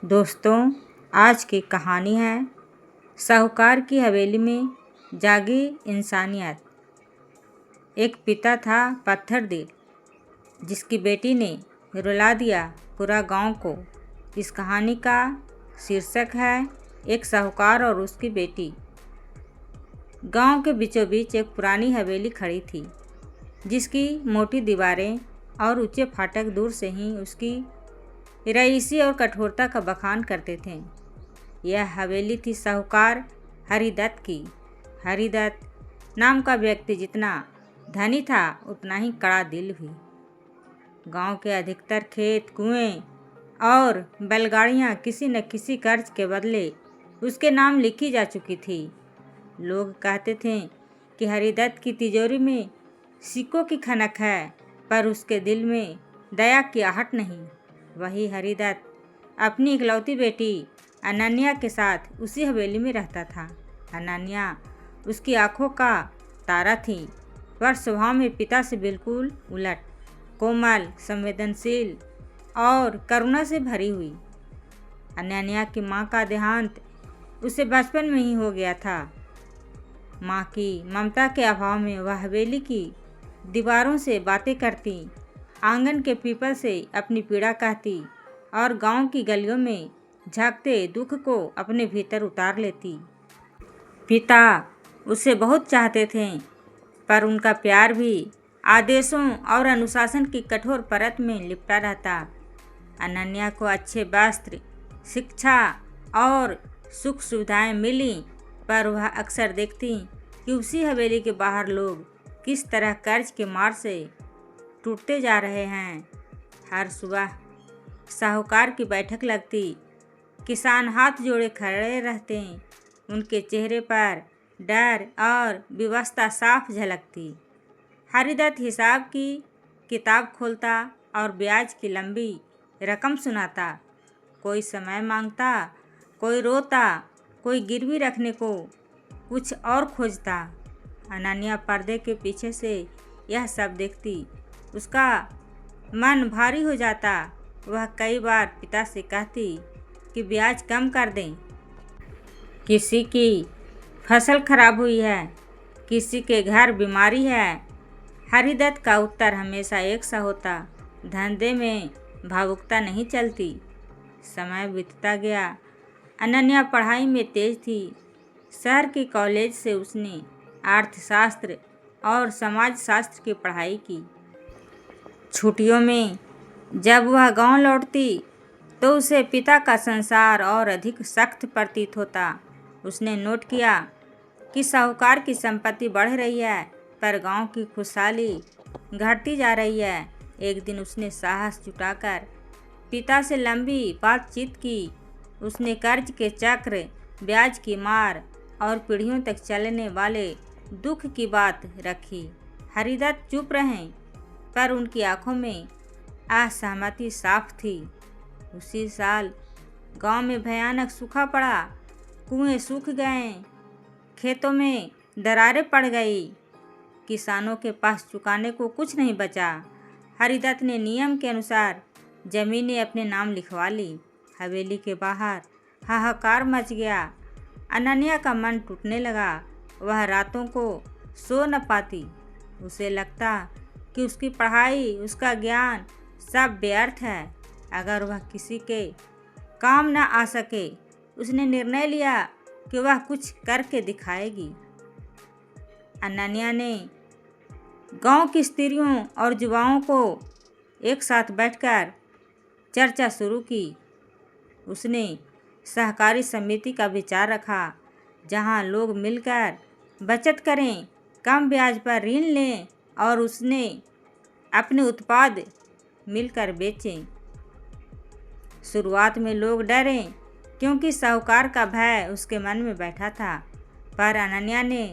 दोस्तों, आज की कहानी है साहूकार की हवेली में जागी इंसानियत। एक पिता था पत्थर दिल, जिसकी बेटी ने रुला दिया पूरा गांव को। इस कहानी का शीर्षक है एक साहूकार और उसकी बेटी। गांव के बीचों बीच एक पुरानी हवेली खड़ी थी, जिसकी मोटी दीवारें और ऊंचे फाटक दूर से ही उसकी रईसी और कठोरता का बखान करते थे। यह हवेली थी साहूकार हरिदत्त की। हरिदत्त नाम का व्यक्ति जितना धनी था, उतना ही कड़ा दिल भी। गांव के अधिकतर खेत, कुएं और बैलगाड़ियां किसी न किसी कर्ज के बदले उसके नाम लिखी जा चुकी थी। लोग कहते थे कि हरिदत्त की तिजोरी में सिक्कों की खनक है, पर उसके दिल में दया की आहट नहीं। वही हरिदत्त अपनी इकलौती बेटी अनन्या के साथ उसी हवेली में रहता था। अनन्या उसकी आंखों का तारा थी, पर स्वभाव में पिता से बिल्कुल उलट, कोमल, संवेदनशील और करुणा से भरी हुई। अनन्या की माँ का देहांत उसे बचपन में ही हो गया था। माँ की ममता के अभाव में वह हवेली की दीवारों से बातें करती, आंगन के पीपल से अपनी पीड़ा कहती और गांव की गलियों में झांकते दुख को अपने भीतर उतार लेती। पिता उसे बहुत चाहते थे, पर उनका प्यार भी आदेशों और अनुशासन की कठोर परत में लिपटा रहता। अनन्या को अच्छे वस्त्र, शिक्षा और सुख सुविधाएं मिली, पर वह अक्सर देखती कि उसी हवेली के बाहर लोग किस तरह कर्ज के मार से टूटते जा रहे हैं। हर सुबह साहूकार की बैठक लगती, किसान हाथ जोड़े खड़े रहते, उनके चेहरे पर डर और विवशता साफ झलकती। हरिदत्त हिसाब की किताब खोलता और ब्याज की लंबी रकम सुनाता। कोई समय मांगता, कोई रोता, कोई गिरवी रखने को कुछ और खोजता। अनन्या पर्दे के पीछे से यह सब देखती, उसका मन भारी हो जाता। वह कई बार पिता से कहती कि ब्याज कम कर दें, किसी की फसल खराब हुई है, किसी के घर बीमारी है। हरिदत्त का उत्तर हमेशा एक सा होता, धंधे में भावुकता नहीं चलती। समय बीतता गया। अनन्या पढ़ाई में तेज थी। शहर के कॉलेज से उसने अर्थशास्त्र और समाजशास्त्र की पढ़ाई की। छुट्टियों में जब वह गांव लौटती तो उसे पिता का संसार और अधिक सख्त प्रतीत होता। उसने नोट किया कि साहूकार की संपत्ति बढ़ रही है, पर गांव की खुशहाली घटती जा रही है। एक दिन उसने साहस जुटाकर पिता से लंबी बातचीत की। उसने कर्ज के चक्र, ब्याज की मार और पीढ़ियों तक चलने वाले दुख की बात रखी। हरिदत्त चुप रहे, पर उनकी आंखों में असहमति साफ थी। उसी साल गांव में भयानक सूखा पड़ा। कुएं सूख गए, खेतों में दरारें पड़ गई, किसानों के पास चुकाने को कुछ नहीं बचा। हरिदत्त ने नियम के अनुसार जमीनें अपने नाम लिखवा ली। हवेली के बाहर हाहाकार मच गया। अनन्या का मन टूटने लगा। वह रातों को सो न पाती। उसे लगता कि उसकी पढ़ाई, उसका ज्ञान सब व्यर्थ है। अगर वह किसी के काम न आ सके, उसने निर्णय लिया कि वह कुछ करके दिखाएगी। अनन्या ने गांव की स्त्रियों और युवाओं को एक साथ बैठकर चर्चा शुरू की। उसने सहकारी समिति का विचार रखा, जहां लोग मिलकर बचत करें, कम ब्याज पर ऋण लें और उसने अपने उत्पाद मिलकर बेचें। शुरुआत में लोग डरे, क्योंकि साहूकार का भय उसके मन में बैठा था, पर अनन्या ने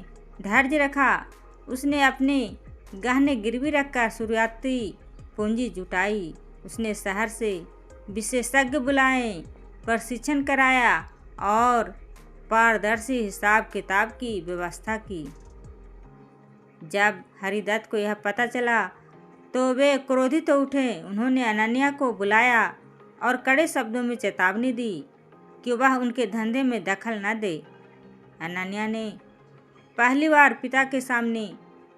धैर्य रखा। उसने अपने गहने गिरवी रखकर शुरुआती पूंजी जुटाई। उसने शहर से विशेषज्ञ बुलाए, प्रशिक्षण कराया और पारदर्शी हिसाब किताब की व्यवस्था की। जब हरिदत्त को यह पता चला तो वे क्रोधित हो उठे। उन्होंने अनन्या को बुलाया और कड़े शब्दों में चेतावनी दी कि वह उनके धंधे में दखल न दे। अनन्या ने पहली बार पिता के सामने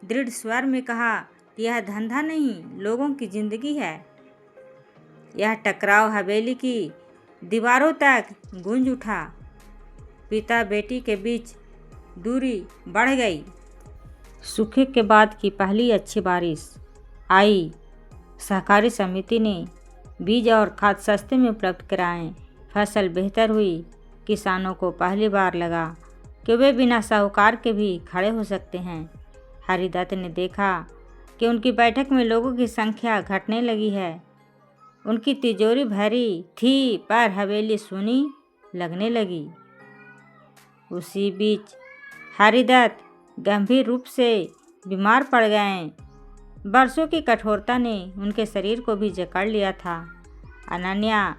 दृढ़ स्वर में कहा कि यह धंधा नहीं, लोगों की जिंदगी है। यह टकराव हवेली की दीवारों तक गूंज उठा। पिता बेटी के बीच दूरी बढ़ गई। सूखे के बाद की पहली अच्छी बारिश आई। सहकारी समिति ने बीज और खाद सस्ते में उपलब्ध कराएं। फसल बेहतर हुई। किसानों को पहली बार लगा कि वे बिना साहूकार के भी खड़े हो सकते हैं। हरिदत्त ने देखा कि उनकी बैठक में लोगों की संख्या घटने लगी है। उनकी तिजोरी भरी थी पर हवेली सूनी लगने लगी। उसी बीच हरिदत्त गंभीर रूप से बीमार पड़ गए। बरसों की कठोरता ने उनके शरीर को भी जकड़ लिया था। अनन्या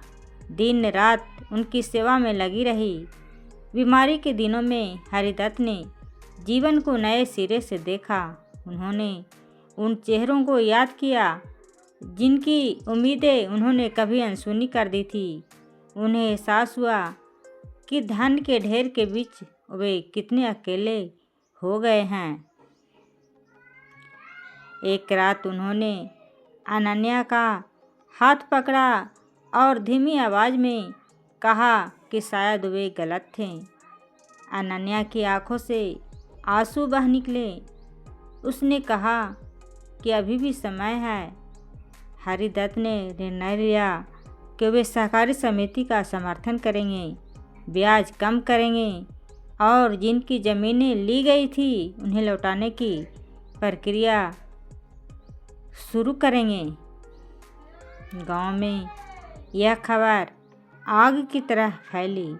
दिन रात उनकी सेवा में लगी रही। बीमारी के दिनों में हरिदत्त ने जीवन को नए सिरे से देखा। उन्होंने उन चेहरों को याद किया जिनकी उम्मीदें उन्होंने कभी अनसुनी कर दी थी। उन्हें एहसास हुआ कि धन के ढेर के बीच वे कितने अकेले हो गए हैं। एक रात उन्होंने अनन्या का हाथ पकड़ा और धीमी आवाज़ में कहा कि शायद वे गलत थे। अनन्या की आंखों से आंसू बह निकले। उसने कहा कि अभी भी समय है। हरिदत्त ने निर्णय लिया कि वे सहकारी समिति का समर्थन करेंगे, ब्याज कम करेंगे और जिनकी ज़मीनें ली गई थी उन्हें लौटाने की प्रक्रिया शुरू करेंगे। गांव में यह खबर आग की तरह फैली।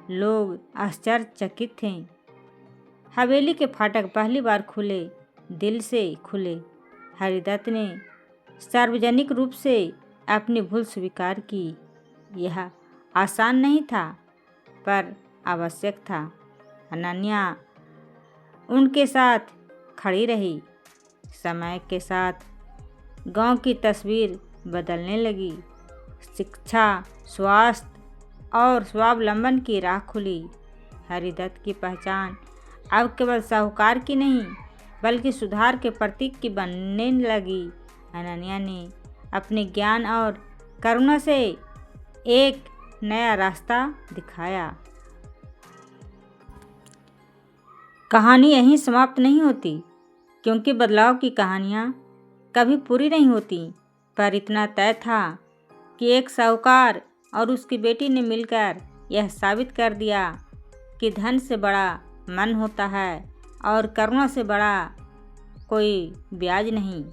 लोग आश्चर्यचकित थे। हवेली के फाटक पहली बार खुले, दिल से खुले। हरिदत्त ने सार्वजनिक रूप से अपनी भूल स्वीकार की। यह आसान नहीं था पर आवश्यक था। अनन्या उनके साथ खड़ी रही। समय के साथ गांव की तस्वीर बदलने लगी। शिक्षा, स्वास्थ्य और स्वावलंबन की राह खुली। हरिदत्त की पहचान अब केवल साहूकार की नहीं बल्कि सुधार के प्रतीक की बनने लगी। अनन्या ने अपने ज्ञान और करुणा से एक नया रास्ता दिखाया। कहानी यहीं समाप्त नहीं होती, क्योंकि बदलाव की कहानियाँ कभी पूरी नहीं होती। पर इतना तय था कि एक साहूकार और उसकी बेटी ने मिलकर यह साबित कर दिया कि धन से बड़ा मन होता है और करुणा से बड़ा कोई ब्याज नहीं।